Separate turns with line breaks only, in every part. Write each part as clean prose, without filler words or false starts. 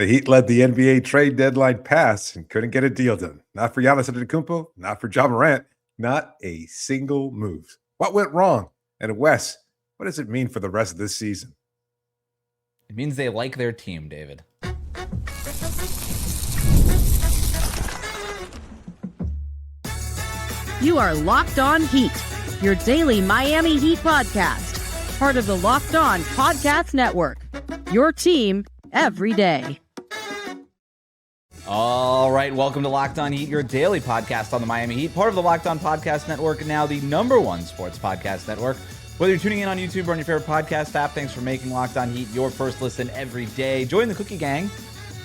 The Heat led the NBA trade deadline pass and couldn't get a deal done. Not for Giannis Antetokounmpo, not for Ja Morant, not a single move. What went wrong? And Wes, what does it mean for the rest of this season?
It means they like their team, David.
You are Locked On Heat, your daily Miami Heat podcast, part of the Locked On Podcast Network, your team every day.
All right, welcome to Locked On Heat, your daily podcast on the Miami Heat, part of the Locked On Podcast Network, now the #1 sports podcast network. Whether you're tuning in on YouTube or on your favorite podcast app, thanks for making Locked On Heat your first listen every day. Join the Cookie Gang.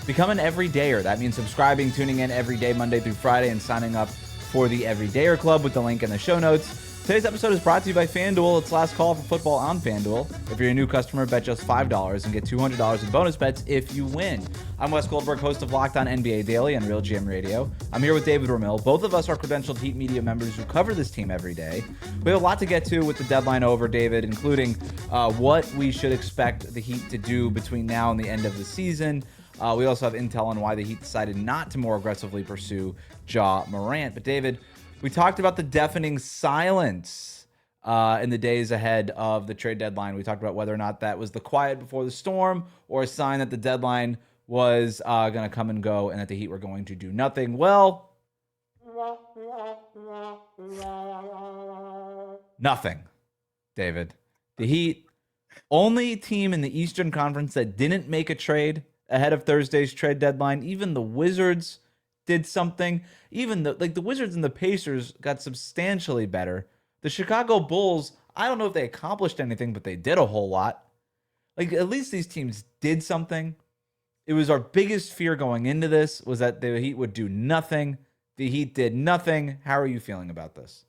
Become an everydayer. That means subscribing, tuning in every day, Monday through Friday, and signing up for the Everydayer Club with the link in the show notes. Today's episode is brought to you by FanDuel. It's last call for football on FanDuel. If you're a new customer, bet just $5 and get $200 in bonus bets if you win. I'm Wes Goldberg, host of Locked On NBA Daily on Real GM Radio. I'm here with David Ramil. Both of us are credentialed Heat media members who cover this team every day. We have a lot to get to with the deadline over, David, including what we should expect the Heat to do between now and the end of the season. We also have intel on why the Heat decided not to more aggressively pursue Ja Morant. But David, we talked about the deafening silence in the days ahead of the trade deadline. We talked about whether or not that was the quiet before the storm or a sign that the deadline was going to come and go and that the Heat were going to do nothing. Well, nothing, David. The Heat, only team in the Eastern Conference that didn't make a trade ahead of Thursday's trade deadline. Even the Wizards did something. Even the Wizards and the Pacers got substantially better. The Chicago Bulls, I don't know if they accomplished anything, but they did a whole lot. Like, at least these teams did something. It was our biggest fear going into this was that the Heat would do nothing. The Heat did nothing. How are you feeling about this?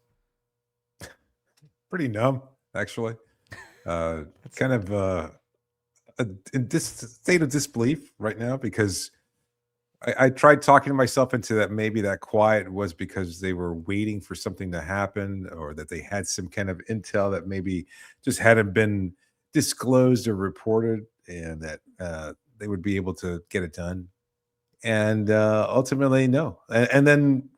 Pretty numb, actually. Kind of in this state of disbelief right now because I tried talking myself into that maybe that quiet was because they were waiting for something to happen or that they had some kind of intel that maybe just hadn't been disclosed or reported and that they would be able to get it done. And ultimately, no. And then,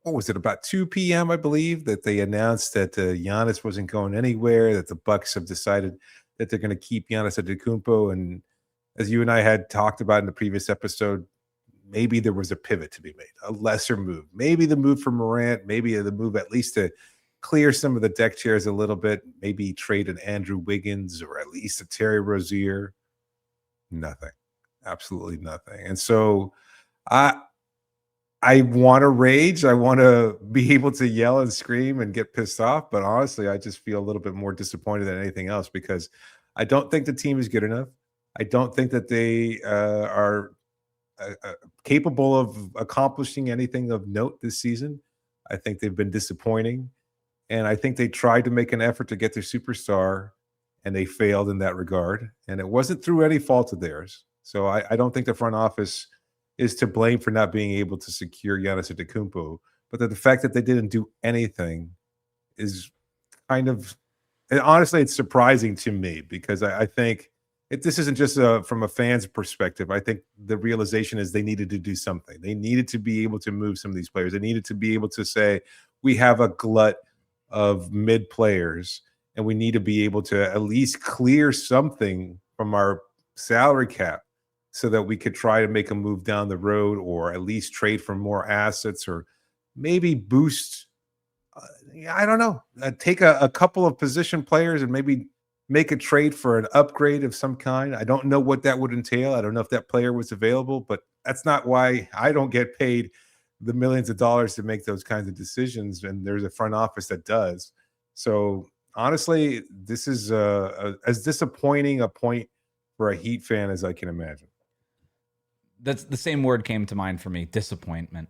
what was it, about 2 p.m., I believe, that they announced that Giannis wasn't going anywhere, that the Bucks have decided that they're going to keep Giannis Antetokounmpo. And as you and I had talked about in the previous episode, maybe there was a pivot to be made, a lesser move. Maybe the move for Morant, maybe the move at least to clear some of the deck chairs a little bit, maybe trade an Andrew Wiggins or at least a Terry Rozier. Nothing. Absolutely nothing. And so I want to rage. I want to be able to yell and scream and get pissed off. But honestly, I just feel a little bit more disappointed than anything else because I don't think the team is good enough. I don't think that they are capable of accomplishing anything of note this season. I think they've been disappointing. And I think they tried to make an effort to get their superstar and they failed in that regard. And it wasn't through any fault of theirs. So I don't think the front office is to blame for not being able to secure Giannis Antetokounmpo, but the fact that they didn't do anything is kind of, and honestly, it's surprising to me because I think this isn't just from a fan's perspective. I think the realization is they needed to do something. They needed to be able to move some of these players. They needed to be able to say, we have a glut of mid players and we need to be able to at least clear something from our salary cap so that we could try to make a move down the road or at least trade for more assets or maybe boost, I don't know, take a couple of position players and maybe make a trade for an upgrade of some kind. I don't know what that would entail. I don't know if that player was available, but that's not why I don't get paid the millions of dollars to make those kinds of decisions. And there's a front office that does. So honestly, this is as disappointing a point for a Heat fan as I can imagine.
That's the same word came to mind for me. Disappointment.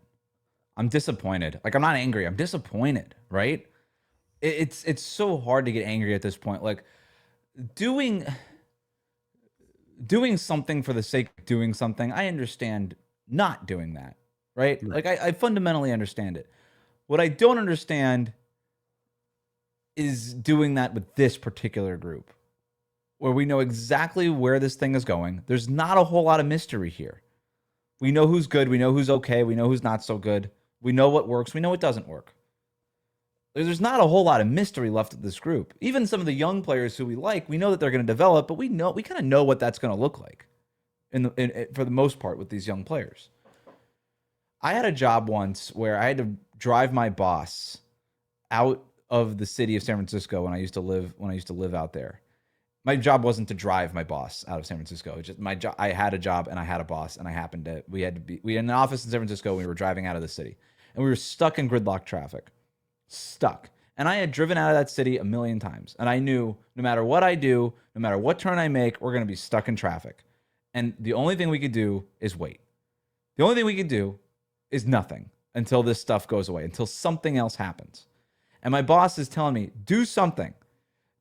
I'm disappointed. Like, I'm not angry. I'm disappointed, right? It's so hard to get angry at this point. Like, doing something for the sake of doing something, I understand not doing that, right? Like, I fundamentally understand it. What I don't understand is doing that with this particular group, where we know exactly where this thing is going. There's not a whole lot of mystery here. We know who's good. We know who's okay. We know who's not so good. We know what works. We know what doesn't work. There's not a whole lot of mystery left of this group. Even some of the young players who we like, we know that they're going to develop, but we kind of know what that's going to look like for the most part with these young players. I had a job once where I had to drive my boss out of the city of San Francisco when I used to live out there. My job wasn't to drive my boss out of San Francisco. It's just my job. I had a job and I had a boss, and we had an office in San Francisco. And we were driving out of the city, and we were stuck in gridlock traffic. Stuck. And I had driven out of that city a million times. And I knew no matter what I do, no matter what turn I make, we're going to be stuck in traffic. And the only thing we could do is wait. The only thing we could do is nothing until this stuff goes away, until something else happens. And my boss is telling me, do something.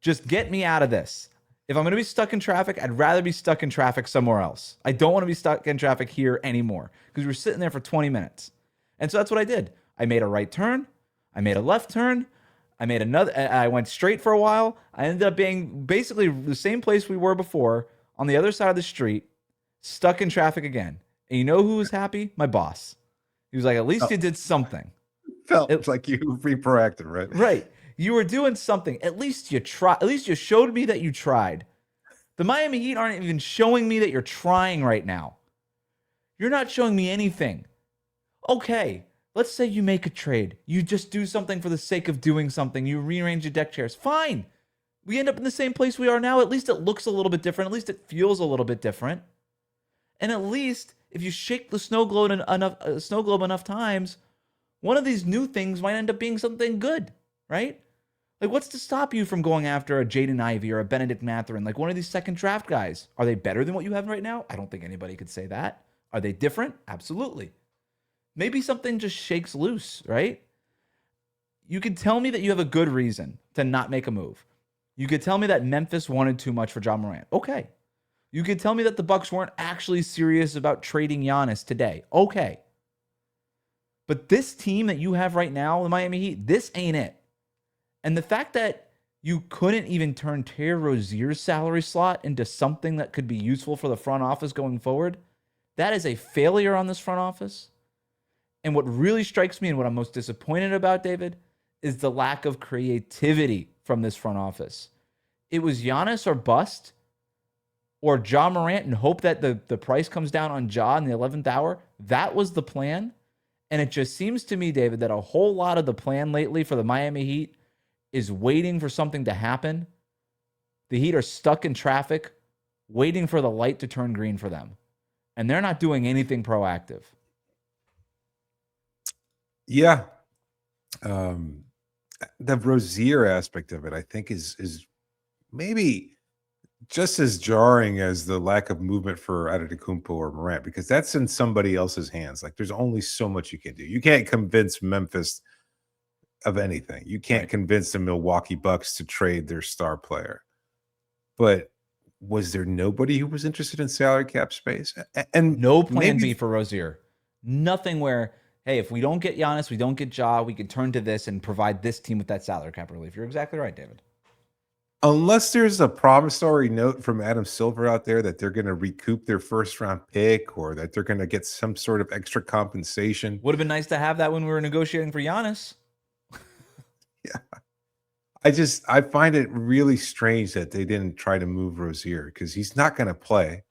Just get me out of this. If I'm going to be stuck in traffic, I'd rather be stuck in traffic somewhere else. I don't want to be stuck in traffic here anymore because we were sitting there for 20 minutes. And so that's what I did. I made a right turn. I made a left turn. I went straight for a while. I ended up being basically the same place we were before on the other side of the street, stuck in traffic again. And you know who was happy? My boss. He was like, at least you did something.
Felt like you were pretty proactive, right?
Right. You were doing something. At least you tried. At least you showed me that you tried. The Miami Heat aren't even showing me that you're trying right now. You're not showing me anything. Okay, let's say you make a trade. You just do something for the sake of doing something. You rearrange your deck chairs. Fine. We end up in the same place we are now. At least it looks a little bit different. At least it feels a little bit different. And at least if you shake the snow globe enough times, one of these new things might end up being something good, right? Like, what's to stop you from going after a Jaden Ivey or a Benedict Mathurin, like one of these second draft guys? Are they better than what you have right now? I don't think anybody could say that. Are they different? Absolutely. Maybe something just shakes loose, right? You could tell me that you have a good reason to not make a move. You could tell me that Memphis wanted too much for John Morant. Okay. You could tell me that the Bucks weren't actually serious about trading Giannis today. Okay. But this team that you have right now, the Miami Heat, this ain't it. And the fact that you couldn't even turn Terry Rozier's salary slot into something that could be useful for the front office going forward, that is a failure on this front office. And what really strikes me and what I'm most disappointed about, David, is the lack of creativity from this front office. It was Giannis or bust, or Ja Morant and hope that the price comes down on Ja in the 11th hour. That was the plan. And it just seems to me, David, that a whole lot of the plan lately for the Miami Heat is waiting for something to happen. The Heat are stuck in traffic, waiting for the light to turn green for them. And they're not doing anything proactive.
Yeah. The Rozier aspect of it, I think, is maybe just as jarring as the lack of movement for Antetokounmpo or Morant, because that's in somebody else's hands. Like, there's only so much you can do. You can't convince Memphis of anything. You can't convince the Milwaukee Bucks to trade their star player. But was there nobody who was interested in salary cap space? And
no plan B for Rozier. Nothing where, hey, if we don't get Giannis, we don't get Ja, we can turn to this and provide this team with that salary cap relief. You're exactly right, David.
Unless there's a promissory note from Adam Silver out there that they're going to recoup their first round pick, or that they're going to get some sort of extra compensation.
Would have been nice to have that when we were negotiating for Giannis.
Yeah. I find it really strange that they didn't try to move Rozier, because he's not going to play.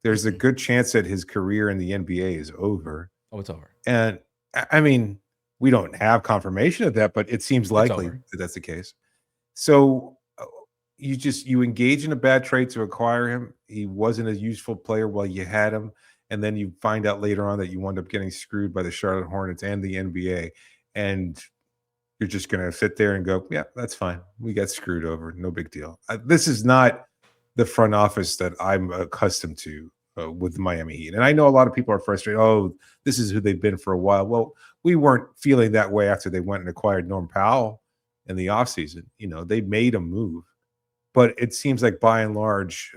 There's a good chance that his career in the NBA is over.
Oh, it's over.
And I mean, we don't have confirmation of that, but it seems likely that that's the case. So you engage in a bad trade to acquire him. He wasn't a useful player while you had him. And then you find out later on that you wind up getting screwed by the Charlotte Hornets and the NBA. And you're just going to sit there and go, yeah, that's fine. We got screwed over. No big deal. This is not the front office that I'm accustomed to with the Miami Heat. And I know a lot of people are frustrated. Oh, this is who they've been for a while. Well, we weren't feeling that way after they went and acquired Norm Powell in the offseason. You know, they made a move. But it seems like by and large,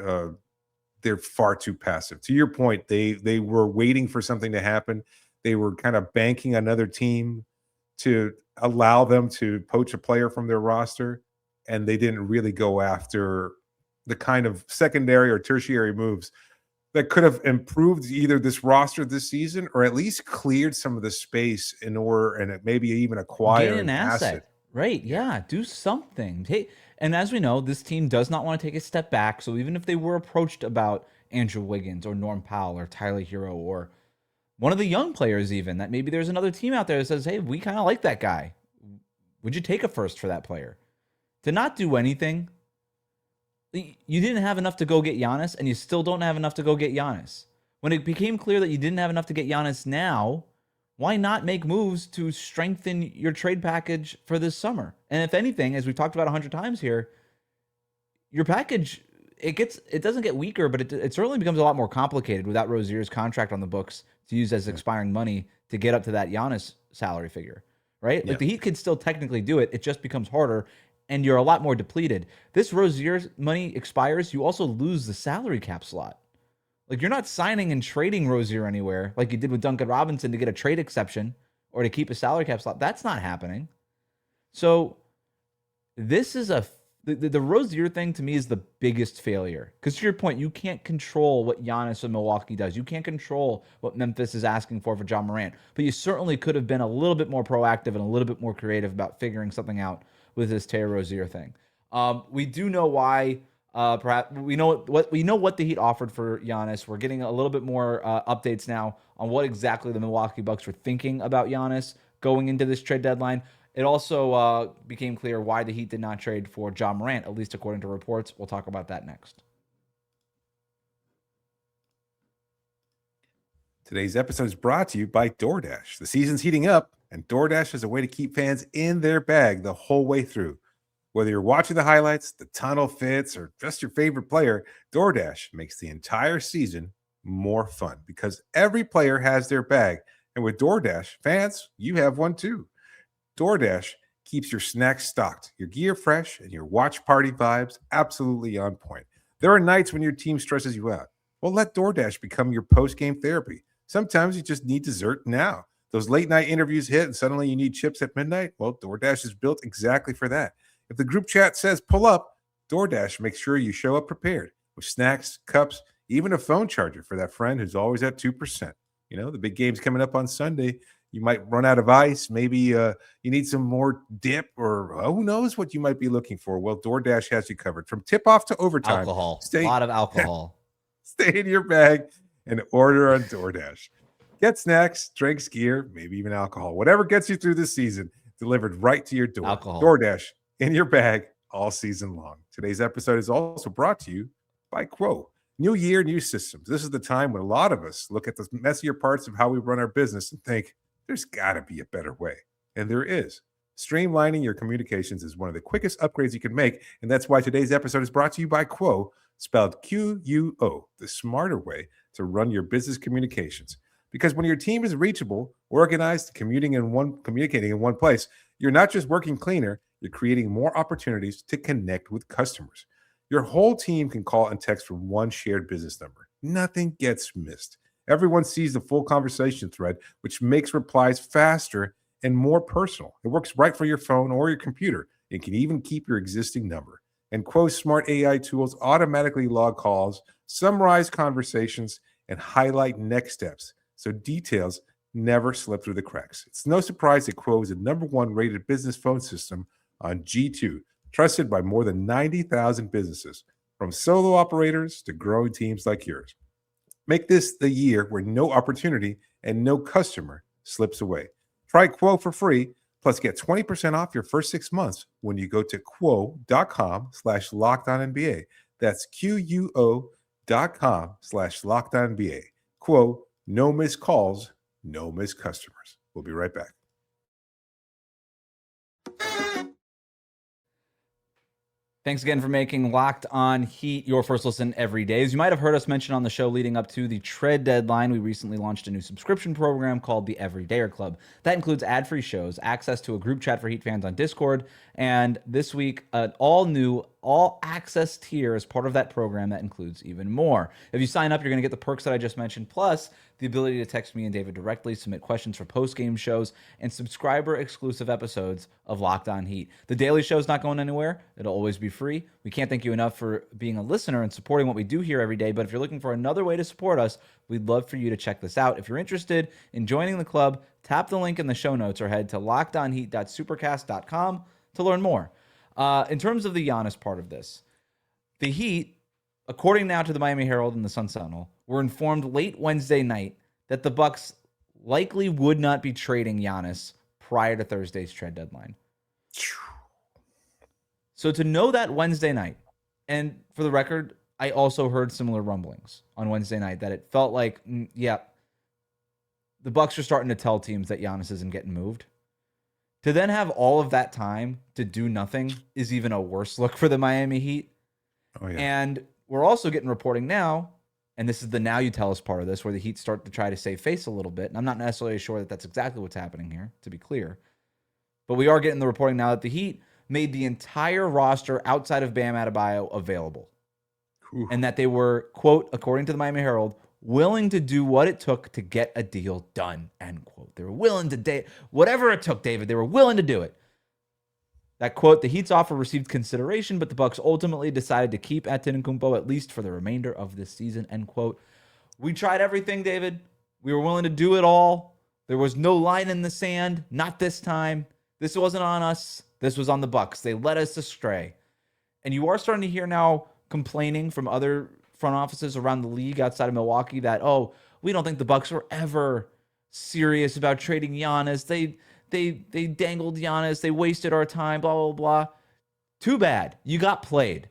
they're far too passive. To your point, they were waiting for something to happen. They were kind of banking another team to allow them to poach a player from their roster, and they didn't really go after the kind of secondary or tertiary moves that could have improved either this roster this season or at least cleared some of the space in order and maybe even acquire
Gain
an asset.
Right. Yeah. Do something. Hey, and as we know, this team does not want to take a step back. So even if they were approached about Andrew Wiggins or Norm Powell or Tyler Hero or one of the young players, even that maybe there's another team out there that says, hey, we kind of like that guy. Would you take a first for that player? To not do anything, you didn't have enough to go get Giannis, and you still don't have enough to go get Giannis. When it became clear that you didn't have enough to get Giannis now, why not make moves to strengthen your trade package for this summer? And if anything, as we've talked about 100 times here, your package, it doesn't get weaker, but it certainly becomes a lot more complicated without Rozier's contract on the books to use as expiring money to get up to that Giannis salary figure, right?
Yeah.
Like the Heat could still technically do it. It just becomes harder, and you're a lot more depleted. This Rozier's money expires, you also lose the salary cap slot. Like, you're not signing and trading Rozier anywhere like you did with Duncan Robinson to get a trade exception or to keep a salary cap slot. That's not happening. So this is the Rozier thing to me is the biggest failure. Because to your point, you can't control what Giannis and Milwaukee does. You can't control what Memphis is asking for John Morant. But you certainly could have been a little bit more proactive and a little bit more creative about figuring something out with this Terry Rozier thing. We do know why. Perhaps we know what the Heat offered for Giannis. We're getting a little bit more updates now on what exactly the Milwaukee Bucks were thinking about Giannis going into this trade deadline. It also became clear why the Heat did not trade for John Morant, at least according to reports. We'll talk about that next.
Today's episode is brought to you by DoorDash. The season's heating up, and DoorDash is a way to keep fans in their bag the whole way through. Whether you're watching the highlights, the tunnel fits, or just your favorite player, DoorDash makes the entire season more fun because every player has their bag. And with DoorDash, fans, you have one too. DoorDash keeps your snacks stocked, your gear fresh, and your watch party vibes absolutely on point. There are nights when your team stresses you out. Well, let DoorDash become your post-game therapy. Sometimes you just need dessert now. Those late-night interviews hit and suddenly you need chips at midnight? Well, DoorDash is built exactly for that. If the group chat says pull up, DoorDash makes sure you show up prepared with snacks, cups, even a phone charger for that friend who's always at 2%. You know, the big game's coming up on Sunday. You might run out of ice. Maybe you need some more dip or who knows what you might be looking for. Well, DoorDash has you covered. From tip-off to overtime.
Alcohol. A lot of alcohol.
Stay in your bag and order on DoorDash. Get snacks, drinks, gear, maybe even alcohol. Whatever gets you through this season, delivered right to your door.
Alcohol.
DoorDash. In your bag all season long. Today's episode is also brought to you by Quo. New year, new systems. This is the time when a lot of us look at the messier parts of how we run our business and think, there's got to be a better way. And there is. Streamlining your communications is one of the quickest upgrades you can make. And that's why today's episode is brought to you by Quo, spelled Q-U-O, the smarter way to run your business communications. Because when your team is reachable, organized, communicating in one place, you're not just working cleaner, you're creating more opportunities to connect with customers. Your whole team can call and text from one shared business number. Nothing gets missed. Everyone sees the full conversation thread, which makes replies faster and more personal. It works right for your phone or your computer. It can even keep your existing number. And Quo's smart AI tools automatically log calls, summarize conversations, and highlight next steps, so details never slip through the cracks. It's no surprise that Quo is the #1 rated business phone system on G2, trusted by more than 90,000 businesses, from solo operators to growing teams like yours. Make this the year where no opportunity and no customer slips away. Try Quo for free, plus get 20% off your first 6 months when you go to quo.com/LockedOnNBA. That's QUO.com/LockedOnNBA. Quo, no missed calls, no missed customers. We'll be right back.
Thanks again for making Locked On Heat your first listen every day. As you might have heard us mention on the show leading up to the trade deadline, we recently launched a new subscription program called the Everydayer Club. That includes ad-free shows, access to a group chat for Heat fans on Discord, and this week, an all-new, all-access tier as part of that program that includes even more. If you sign up, you're going to get the perks that I just mentioned, plus the ability to text me and David directly, submit questions for post-game shows, and subscriber-exclusive episodes of Locked On Heat. The daily show is not going anywhere. It'll always be free. We can't thank you enough for being a listener and supporting what we do here every day, but if you're looking for another way to support us, we'd love for you to check this out. If you're interested in joining the club, tap the link in the show notes or head to lockedonheat.supercast.com to learn more. In terms of the Giannis part of this, the Heat, according now to the Miami Herald and the Sun Sentinel, were informed late Wednesday night that the Bucks likely would not be trading Giannis prior to Thursday's trade deadline. So to know that Wednesday night, and for the record, I also heard similar rumblings on Wednesday night that it felt like, the Bucks are starting to tell teams that Giannis isn't getting moved. To then have all of that time to do nothing is even a worse look for the Miami Heat.
Oh, yeah.
And we're also getting reporting now, and this is the now you tell us part of this, where the Heat start to try to save face a little bit. And I'm not necessarily sure that that's exactly what's happening here, to be clear. But we are getting the reporting now that the Heat made the entire roster outside of Bam Adebayo available.
Ooh.
And that they were, quote, according to the Miami Herald, willing to do what it took to get a deal done, end quote. They were willing to whatever it took, David, they were willing to do it. That quote, the Heat's offer received consideration, but the Bucks ultimately decided to keep Antetokounmpo at least for the remainder of this season, end quote. We tried everything, David. We were willing to do it all. There was no line in the sand, not this time. This wasn't on us. This was on the Bucks. They led us astray. And you are starting to hear now complaining from other front offices around the league outside of Milwaukee that, we don't think the Bucks were ever serious about trading Giannis. They dangled Giannis. They wasted our time, blah, blah, blah. Too bad. You got played.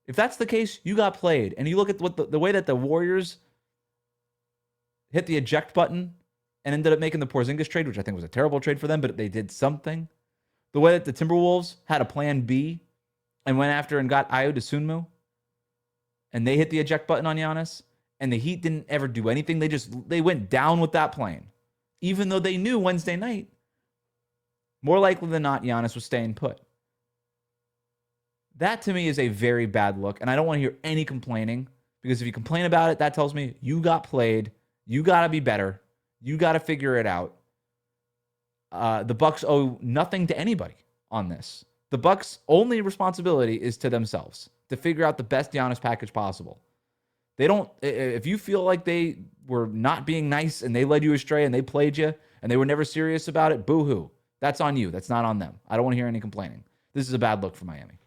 If that's the case, you got played. And you look at what the way that the Warriors hit the eject button and ended up making the Porzingis trade, which I think was a terrible trade for them, but they did something. The way that the Timberwolves had a plan B and went after and got Ayo Dosunmu, and they hit the eject button on Giannis, and the Heat didn't ever do anything. They went down with that plan, even though they knew Wednesday night, more likely than not, Giannis was staying put. That, to me, is a very bad look, and I don't want to hear any complaining, because if you complain about it, that tells me you got played, you got to be better, you got to figure it out. The Bucks owe nothing to anybody on this. The Bucks' only responsibility is to themselves to figure out the best Giannis package possible. They don't. If you feel like they were not being nice and they led you astray and they played you and they were never serious about it, boo-hoo. That's on you. That's not on them. I don't want to hear any complaining. This is a bad look for Miami.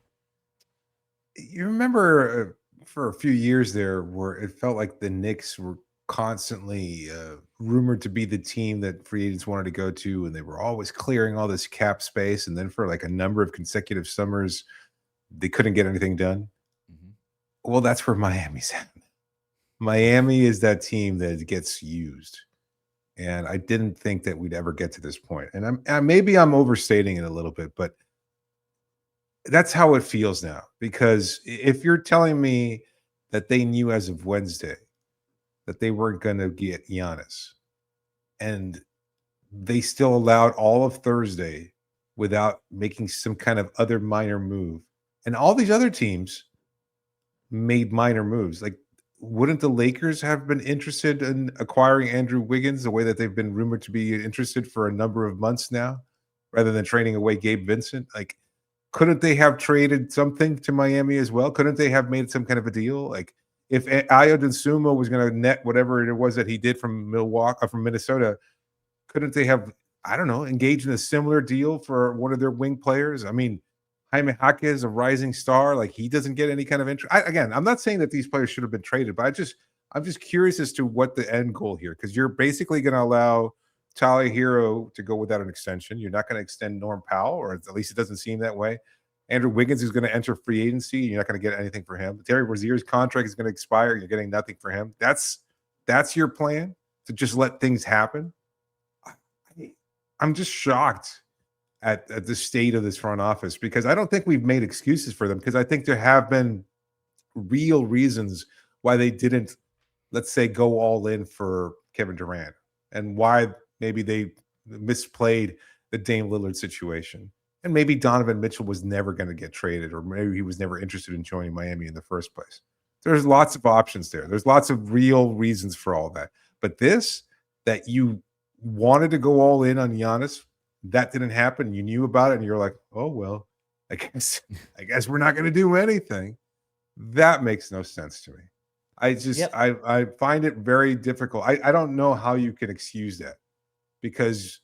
You remember for a few years there where it felt like the Knicks were constantly rumored to be the team that free agents wanted to go to, and they were always clearing all this cap space, and then for like a number of consecutive summers they couldn't get anything done. Well, that's where Miami's at. Miami is that team that gets used, and I didn't think that we'd ever get to this point. And maybe I'm overstating it a little bit, but that's how it feels now. Because if you're telling me that they knew as of Wednesday that they weren't going to get Giannis, and they still allowed all of Thursday without making some kind of other minor move, and all these other teams made minor moves. Like, wouldn't the Lakers have been interested in acquiring Andrew Wiggins the way that they've been rumored to be interested for a number of months now, rather than trading away Gabe Vincent? Like, couldn't they have traded something to Miami as well? Couldn't they have made some kind of a deal? Like, if Ayo Dosunmu was going to net whatever it was that he did from Minnesota, couldn't they have, I don't know, engaged in a similar deal for one of their wing players? I mean, Jaime Jaquez is a rising star. Like, he doesn't get any kind of interest. Again, I'm not saying that these players should have been traded, but I'm just curious as to what the end goal here, because you're basically going to allow Tyler Hero to go without an extension. You're not going to extend Norm Powell, or at least it doesn't seem that way. Andrew Wiggins is going to enter free agency. You're not going to get anything for him. Terry Rozier's contract is going to expire. You're getting nothing for him. That's your plan, to just let things happen. I'm just shocked at the state of this front office, because I don't think we've made excuses for them, because I think there have been real reasons why they didn't, let's say, go all in for Kevin Durant, and why maybe they misplayed the Dame Lillard situation. And maybe Donovan Mitchell was never going to get traded, or maybe he was never interested in joining Miami in the first place. There's lots of options there. There's lots of real reasons for all that. But this, that you wanted to go all in on Giannis, that didn't happen. You knew about it, and you're like, oh, well, I guess we're not going to do anything. That makes no sense to me. I find it very difficult. I don't know how you can excuse that, because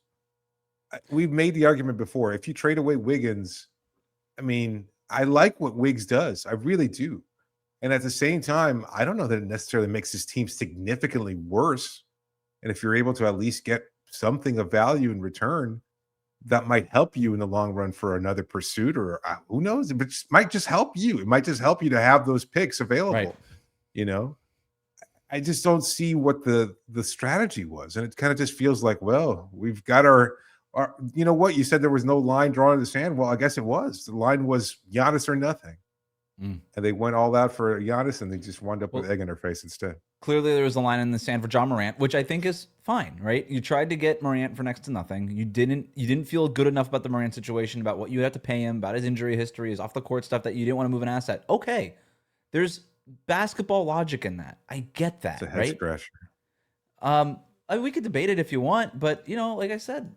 we've made the argument before. If you trade away Wiggins, I mean, I like what Wiggs does. I really do. And at the same time, I don't know that it necessarily makes this team significantly worse. And if you're able to at least get something of value in return, that might help you in the long run for another pursuit, or who knows? It might just help you. It might just help you to have those picks available.
Right.
You know, I just don't see what the strategy was. And it kind of just feels like, well, we've got our, you know what? You said there was no line drawn in the sand. Well, I guess it was. The line was Giannis or nothing. And they went all out for Giannis, and they just wound up with egg in their face instead.
Clearly, there was a line in the sand for John Morant, which I think is fine, right? You tried to get Morant for next to nothing. You didn't feel good enough about the Morant situation, about what you had to pay him, about his injury history, his off the court stuff, that you didn't want to move an asset. Okay, there's basketball logic in that. I get that,
It's a head
right?
scratcher.
We could debate it if you want, but like I said,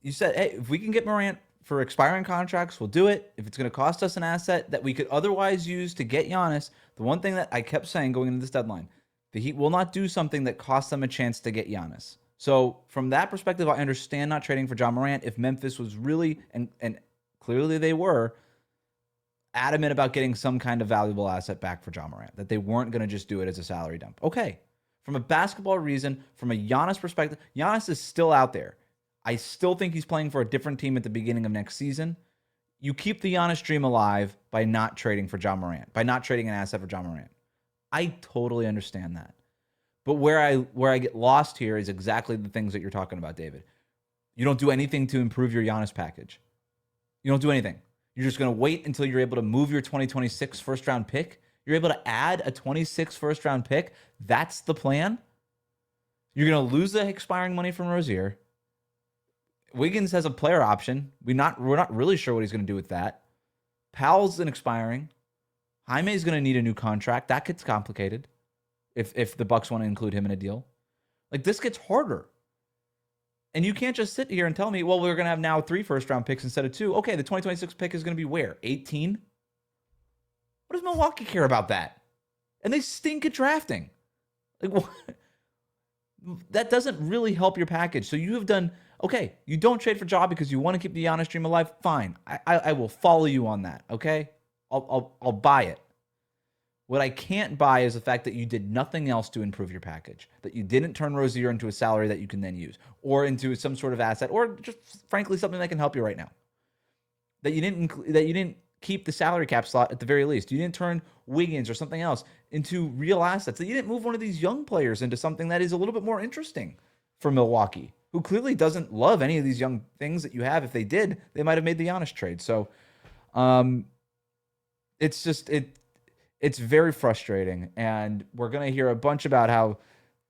you said, hey, if we can get Morant for expiring contracts, we'll do it. If it's going to cost us an asset that we could otherwise use to get Giannis, the one thing that I kept saying going into this deadline, the Heat will not do something that costs them a chance to get Giannis. So from that perspective, I understand not trading for John Morant. If Memphis was really, and clearly they were, adamant about getting some kind of valuable asset back for John Morant, that they weren't going to just do it as a salary dump. Okay. From a basketball reason, from a Giannis perspective, Giannis is still out there. I still think he's playing for a different team at the beginning of next season. You keep the Giannis dream alive by not trading for John Morant, by not trading an asset for John Morant. I totally understand that. But where I get lost here is exactly the things that you're talking about, David. You don't do anything to improve your Giannis package. You don't do anything. You're just going to wait until you're able to move your 2026 first-round pick. You're able to add a 26 first-round pick. That's the plan? You're going to lose the expiring money from Rozier. Wiggins has a player option. We're not really sure what he's going to do with that. Powell's an expiring. Jaime's going to need a new contract. That gets complicated if the Bucks want to include him in a deal. Like, this gets harder. And you can't just sit here and tell me, well, we're going to have now 3 first-round picks instead of 2. Okay, the 2026 pick is going to be where? 18? What does Milwaukee care about that? And they stink at drafting. Like, what? That doesn't really help your package. So you have done... Okay, you don't trade for Ja because you want to keep the Giannis dream alive. Fine, I will follow you on that. Okay, I'll buy it. What I can't buy is the fact that you did nothing else to improve your package. That you didn't turn Rozier into a salary that you can then use, or into some sort of asset, or just frankly something that can help you right now. That you didn't keep the salary cap slot at the very least. You didn't turn Wiggins or something else into real assets. That you didn't move one of these young players into something that is a little bit more interesting for Milwaukee, who clearly doesn't love any of these young things that you have. If they did, they might have made the Giannis trade. So it's just, it's very frustrating. And we're going to hear a bunch about how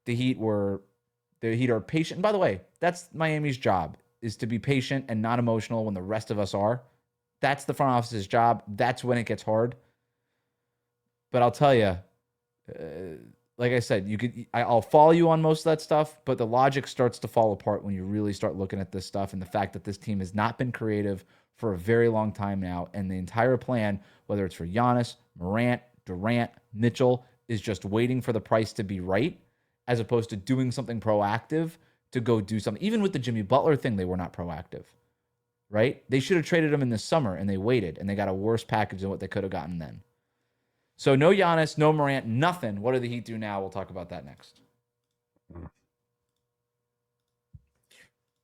the Heat are patient. And by the way, that's Miami's job, is to be patient and not emotional when the rest of us are. That's the front office's job. That's when it gets hard. But I'll tell you, like I said, I'll follow you on most of that stuff, but the logic starts to fall apart when you really start looking at this stuff and the fact that this team has not been creative for a very long time now, and the entire plan, whether it's for Giannis, Morant, Durant, Mitchell, is just waiting for the price to be right, as opposed to doing something proactive to go do something. Even with the Jimmy Butler thing, they were not proactive, right? They should have traded him in the summer, and they waited, and they got a worse package than what they could have gotten then. So no Giannis, no Morant, nothing. What do the Heat do now? We'll talk about that next.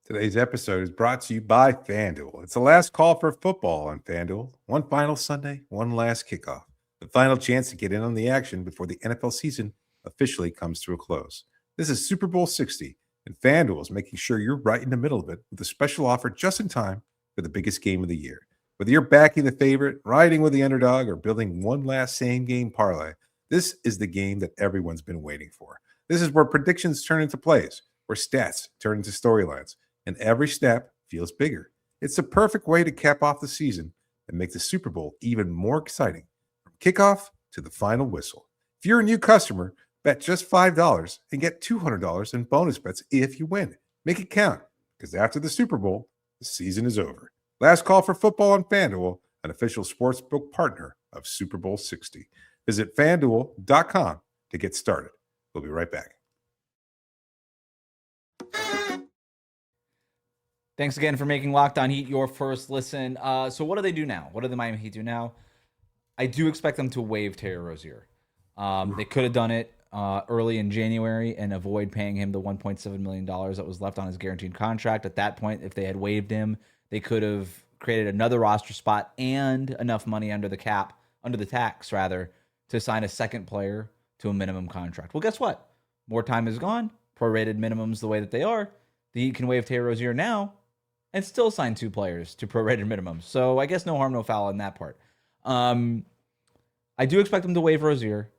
Today's episode is brought to you by FanDuel. It's the last call for football on FanDuel. One final Sunday, one last kickoff. The final chance to get in on the action before the NFL season officially comes to a close. This is Super Bowl 60, and FanDuel is making sure you're right in the middle of it with a special offer just in time for the biggest game of the year. Whether you're backing the favorite, riding with the underdog, or building one last same-game parlay, this is the game that everyone's been waiting for. This is where predictions turn into plays, where stats turn into storylines, and every snap feels bigger. It's the perfect way to cap off the season and make the Super Bowl even more exciting. From kickoff to the final whistle. If you're a new customer, bet just $5 and get $200 in bonus bets if you win. Make it count, because after the Super Bowl, the season is over. Last call for football on FanDuel, an official sportsbook partner of Super Bowl 60. Visit FanDuel.com to get started. We'll be right back.
Thanks again for making Locked On Heat your first listen. So what do they do now? What do the Miami Heat do now? I do expect them to waive Terry Rozier. They could have done it early in January and avoid paying him the $1.7 million that was left on his guaranteed contract. At that point, if they had waived him, they could have created another roster spot and enough money under the tax, to sign a second player to a minimum contract. Well, guess what? More time is gone. Prorated minimums the way that they are. The Heat can waive Terry Rozier now and still sign 2 players to prorated minimums. So I guess no harm, no foul in that part. I do expect them to waive Rozier.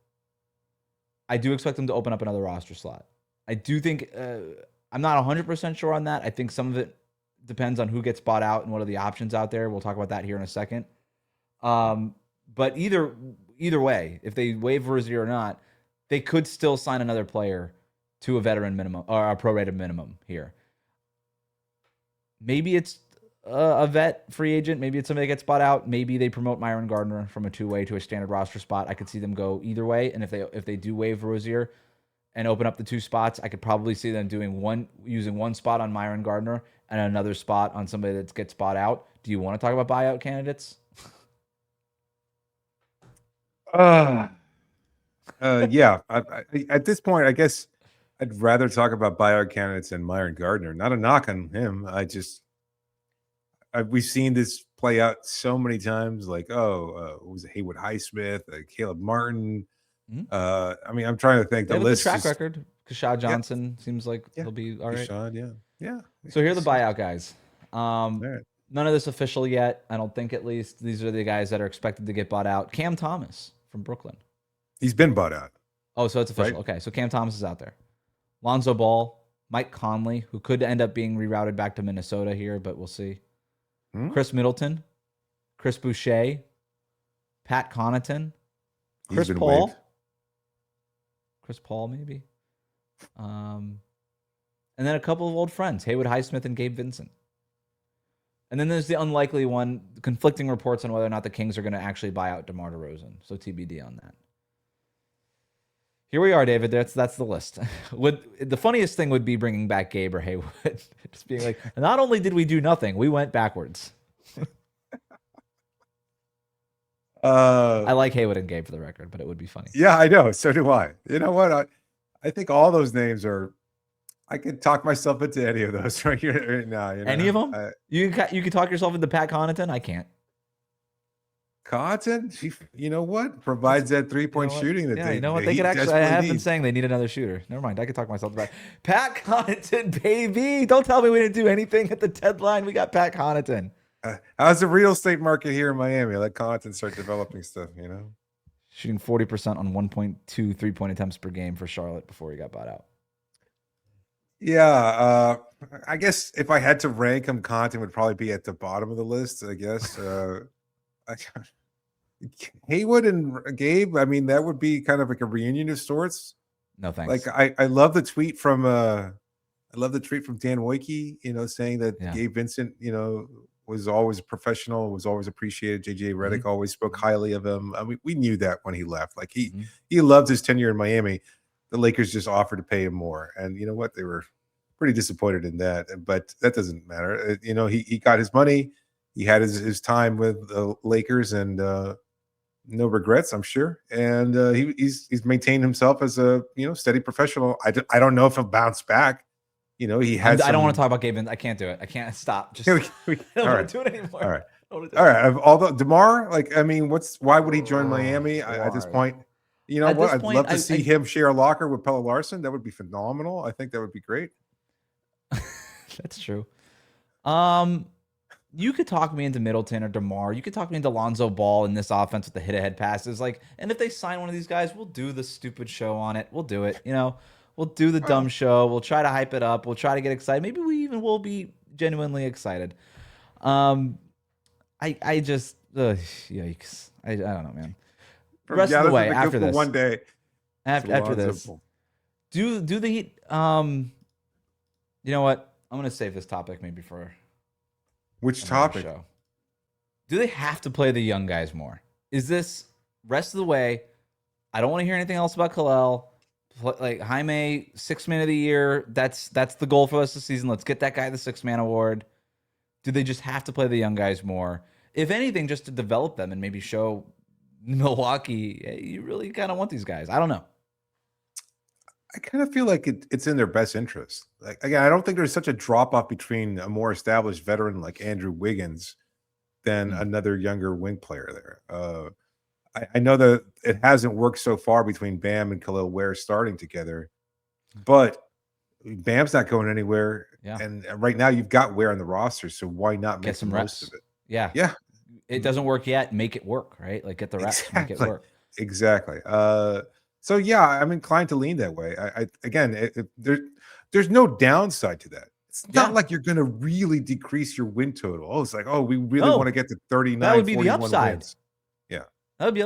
I do expect them to open up another roster slot. I do think, I'm not 100% sure on that. I think some of it depends on who gets bought out and what are the options out there. We'll talk about that here in a second. But either way, if they waive Rozier or not, they could still sign another player to a veteran minimum or a prorated minimum here. Maybe it's a vet free agent. Maybe it's somebody that gets bought out. Maybe they promote Myron Gardner from a 2-way to a standard roster spot. I could see them go either way. And if they do waive Rozier and open up the 2 spots, I could probably see them using one spot on Myron Gardner and another spot on somebody that gets bought out. Do you want to talk about buyout candidates?
Yeah. At this point, I guess I'd rather talk about buyout candidates than Myron Gardner. Not a knock on him. We've seen this play out so many times. Like, was it Haywood Highsmith, Caleb Martin?
Mm-hmm.
I'm trying to think.
The list track record. Kashad Johnson seems like he'll be all right.
Kashad, yeah.
So here are the buyout guys.
Right.
None of this official yet. I don't think, at least. These are the guys that are expected to get bought out. Cam Thomas from Brooklyn.
He's been bought out.
Oh, so it's official. Right? Okay, so Cam Thomas is out there. Lonzo Ball, Mike Conley, who could end up being rerouted back to Minnesota here, but we'll see. Chris Middleton, Chris Boucher, Pat Connaughton, Chris Paul. Waived. Chris Paul, maybe. And then a couple of old friends, Haywood Highsmith and Gabe Vincent. And then there's the unlikely one, conflicting reports on whether or not the Kings are going to actually buy out DeMar DeRozan. So TBD on that. Here we are, David. That's the list. The funniest thing would be bringing back Gabe or Haywood. Just being like, not only did we do nothing, we went backwards. I like Haywood and Gabe for the record, but it would be funny.
Yeah, I know. So do I. You know what? I think all those names are. I could talk myself into any of those right here right now.
Any of them? You could talk yourself into Pat Connaughton. I can't.
Connaughton, you know what? Provides that 3-point shooting that
they. You know what? They could actually. I have been saying they need another shooter. Never mind. I could talk myself about Pat Connaughton, baby. Don't tell me we didn't do anything at the deadline. We got Pat Connaughton.
How's the real estate market here in Miami? Let Connaughton start developing stuff.
Shooting 40% on 1.2 3-point attempts per game for Charlotte before he got bought out.
Yeah, I guess if I had to rank him, Connaughton would probably be at the bottom of the list. I guess. Haywood and Gabe, that would be kind of like a reunion of sorts.
No thanks.
Like I love the tweet from Dan Wojcicki, saying that Gabe Vincent, was always professional, was always appreciated. JJ Redick always spoke highly of him. We knew that when he left. Like he loved his tenure in Miami. The Lakers just offered to pay him more, and you know what? They were pretty disappointed in that. But that doesn't matter. He got his money. He had his time with the Lakers, and no regrets, I'm sure. And he's maintained himself as a steady professional. I don't know if he'll bounce back. He had.
I don't want to talk about Gabe. I can't do it. I can't stop. Just I don't want to do it anymore.
All right. Although DeMar, why would he join Miami at this point? I'd love to see him share a locker with Pelle Larsson. That would be phenomenal. I think that would be great.
That's true. You could talk me into Middleton or DeMar. You could talk me into Lonzo Ball in this offense with the hit-ahead passes. And if they sign one of these guys, we'll do the stupid show on it. We'll do it. We'll do the dumb show. We'll try to hype it up. We'll try to get excited. Maybe we even will be genuinely excited. I just yikes. I don't know, man.
From
Rest of the
Giannis
way
Antetokounmpo
after this,
one day.
after this, do the Heat? You know what? I'm gonna save this topic maybe for
Which
another
topic?
show. Do they have to play the young guys more? Is this rest of the way? I don't want to hear anything else about Kel'el. Like Jaime, 6th man of the year. That's the goal for us this season. Let's get that guy the 6th man award. Do they just have to play the young guys more? If anything, just to develop them and maybe show Milwaukee, hey, you really kind of want these guys. I don't know.
I kind of feel like it's in their best interest. Like, again, I don't think there's such a drop off between a more established veteran like Andrew Wiggins than another younger wing player there. I know that it hasn't worked so far between Bam and Kel'el Ware starting together, but Bam's not going anywhere.
Yeah.
And right now you've got Ware on the roster, so why not make
Get some
the
reps.
most of it?
Yeah.
Yeah.
It doesn't work yet. Make it work, right? Like get the reps, make it work.
Exactly. So yeah, I'm inclined to lean that way. There's no downside to that. It's not like you're going to really decrease your win total. Oh, it's like, oh, we really want to get to 39.
That would be the upside.
Wins. Yeah,
that would be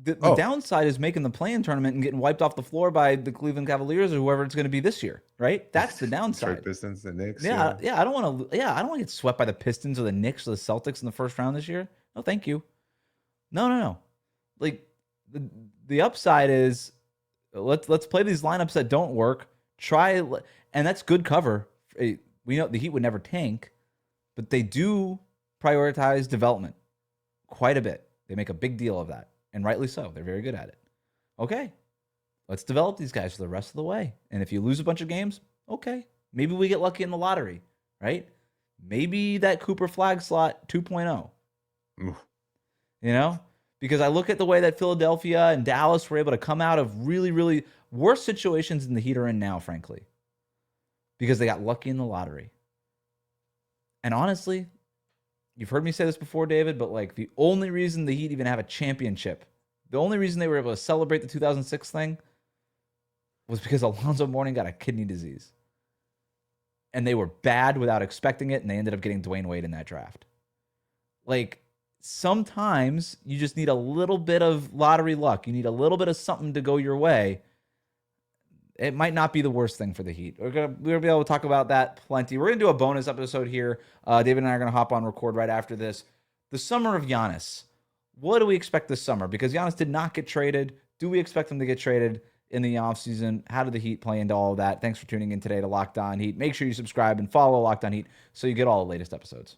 the downside is making the play-in tournament and getting wiped off the floor by the Cleveland Cavaliers or whoever it's going to be this year, right? That's the downside.
Pistons, the Knicks.
Yeah. I don't want to. Yeah, I don't want to get swept by the Pistons or the Knicks or the Celtics in the first round this year. No, thank you. No. Like the upside is let's play these lineups that don't work. And that's good cover. We know the Heat would never tank, but they do prioritize development quite a bit. They make a big deal of that, and rightly so. They're very good at it. Okay, let's develop these guys for the rest of the way. And if you lose a bunch of games, okay, maybe we get lucky in the lottery, right? Maybe that Cooper flag slot 2.0. You know, because I look at the way that Philadelphia and Dallas were able to come out of really, really worse situations than the Heat are in now, frankly, because they got lucky in the lottery. And honestly, you've heard me say this before, David, but like the only reason the Heat even have a championship, the only reason they were able to celebrate the 2006 thing was because Alonzo Mourning got a kidney disease. And they were bad without expecting it, and they ended up getting Dwayne Wade in that draft. Like, sometimes you just need a little bit of lottery luck. You need a little bit of something to go your way. It might not be the worst thing for the Heat. We're gonna be able to talk about that plenty. We're going to do a bonus episode here. David and I are going to hop on record right after this. The summer of Giannis. What do we expect this summer? Because Giannis did not get traded. Do we expect him to get traded in the offseason? How do the Heat play into all of that? Thanks for tuning in today to Locked On Heat. Make sure you subscribe and follow Locked On Heat so you get all the latest episodes.